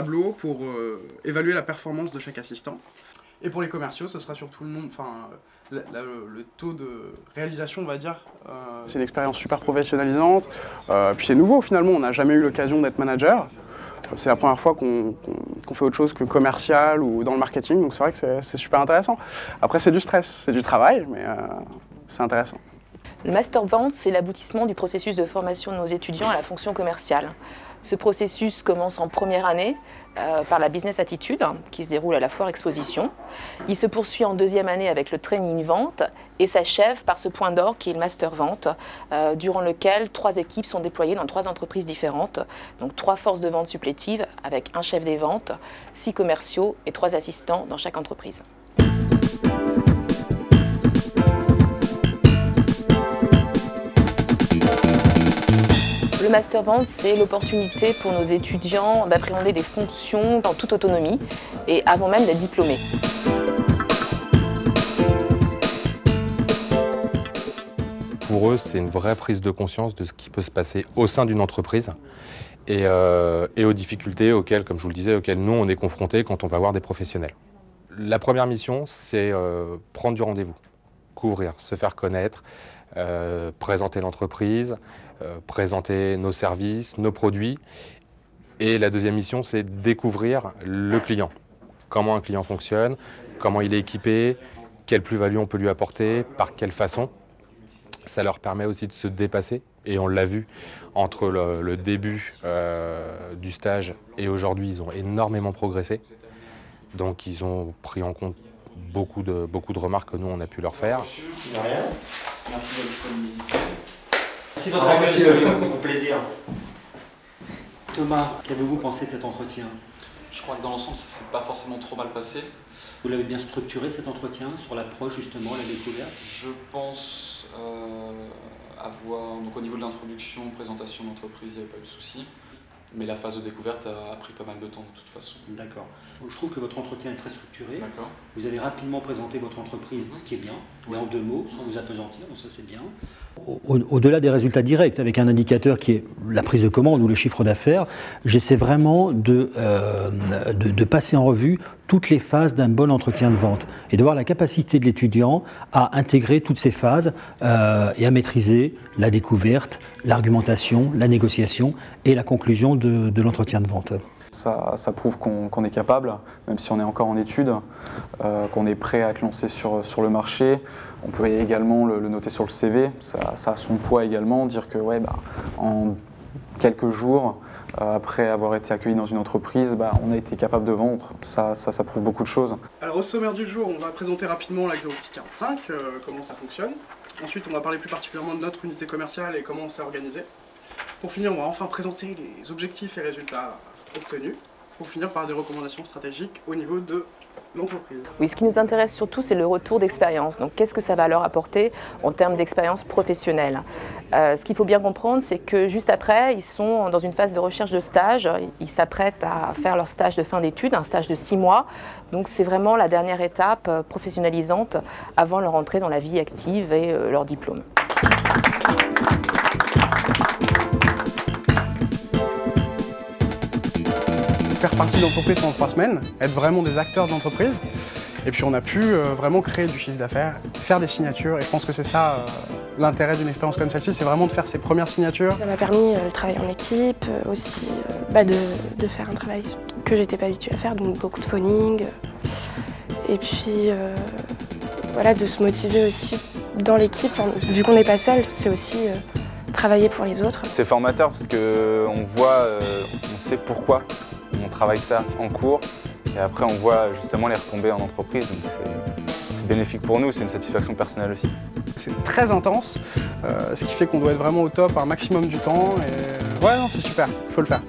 tableau pour évaluer la performance de chaque assistant. Et pour les commerciaux, ce sera surtout le nombre, le taux de réalisation, on va dire. C'est une expérience super professionnalisante. Puis c'est nouveau finalement, on n'a jamais eu l'occasion d'être manager. C'est la première fois qu'on fait autre chose que commercial ou dans le marketing, donc c'est vrai que c'est super intéressant. Après c'est du stress, c'est du travail, mais c'est intéressant. Le Master Vente, c'est l'aboutissement du processus de formation de nos étudiants à la fonction commerciale. Ce processus commence en première année par la Business Attitude, qui se déroule à la foire exposition. Il se poursuit en deuxième année avec le Training Vente et s'achève par ce point d'or qui est le Master Vente, durant lequel 3 équipes sont déployées dans 3 entreprises différentes. Donc 3 forces de vente supplétives avec un chef des ventes, 6 commerciaux et 3 assistants dans chaque entreprise. Le Master Vente, c'est l'opportunité pour nos étudiants d'appréhender des fonctions en toute autonomie et avant même d'être diplômés. Pour eux, c'est une vraie prise de conscience de ce qui peut se passer au sein d'une entreprise et aux difficultés auxquelles, comme je vous le disais, auxquelles nous on est confrontés quand on va voir des professionnels. La première mission, c'est prendre du rendez-vous, couvrir, se faire connaître, présenter l'entreprise, présenter nos services, nos produits. Et la deuxième mission, c'est découvrir le client. Comment un client fonctionne, comment il est équipé, quelle plus-value on peut lui apporter, par quelle façon. Ça leur permet aussi de se dépasser. Et on l'a vu, entre le début du stage et aujourd'hui, ils ont énormément progressé. Donc ils ont pris en compte beaucoup de remarques que nous, on a pu leur faire. De rien. Merci de votre disponibilité. Merci de votre accueil, au plaisir. Thomas, qu'avez-vous pensé de cet entretien? Je crois que dans l'ensemble, ça s'est pas forcément trop mal passé. Vous l'avez bien structuré cet entretien sur l'approche justement, la découverte? Je pense avoir, donc au niveau de l'introduction, présentation d'entreprise, il n'y avait pas eu de souci. Mais la phase de découverte a pris pas mal de temps de toute façon. D'accord. Je trouve que votre entretien est très structuré. D'accord. Vous avez rapidement présenté votre entreprise, ce qui est bien, mais en 2 mots, sans vous appesantir, donc ça c'est bien. Au-delà des résultats directs, avec un indicateur qui est la prise de commande ou le chiffre d'affaires, j'essaie vraiment de passer en revue toutes les phases d'un bon entretien de vente et de voir la capacité de l'étudiant à intégrer toutes ces phases et à maîtriser la découverte, l'argumentation, la négociation et la conclusion de l'entretien de vente. Ça prouve qu'on est capable, même si on est encore en études, qu'on est prêt à être lancé sur le marché. On peut également le noter sur le CV, ça a son poids également, dire que ouais, en quelques jours, après avoir été accueilli dans une entreprise, on a été capable de vendre. Ça prouve beaucoup de choses. Alors au sommaire du jour, on va présenter rapidement la Xerox 45, comment ça fonctionne. Ensuite, on va parler plus particulièrement de notre unité commerciale et comment on s'est organisé. Pour finir, on va enfin présenter les objectifs et résultats obtenus, pour finir par des recommandations stratégiques au niveau de l'entreprise. Oui, ce qui nous intéresse surtout, c'est le retour d'expérience. Donc, qu'est-ce que ça va leur apporter en termes d'expérience professionnelle? Ce qu'il faut bien comprendre, c'est que juste après, ils sont dans une phase de recherche de stage. Ils s'apprêtent à faire leur stage de fin d'études, un stage de 6 mois. Donc, c'est vraiment la dernière étape professionnalisante avant leur entrée dans la vie active et leur diplôme. Faire partie d'entreprise pendant 3 semaines, être vraiment des acteurs de l'entreprise. Et puis on a pu vraiment créer du chiffre d'affaires, faire des signatures. Et je pense que c'est ça l'intérêt d'une expérience comme celle-ci, c'est vraiment de faire ses premières signatures. Ça m'a permis le travail en équipe, aussi de faire un travail que j'étais pas habituée à faire, donc beaucoup de phoning. Et puis voilà, de se motiver aussi dans l'équipe. Vu qu'on n'est pas seul, c'est aussi travailler pour les autres. C'est formateur parce qu'on voit, on sait pourquoi on travaille ça en cours et après on voit justement les retombées en entreprise, donc c'est bénéfique pour nous, c'est une satisfaction personnelle aussi. C'est très intense, ce qui fait qu'on doit être vraiment au top un maximum du temps et ouais non c'est super, il faut le faire.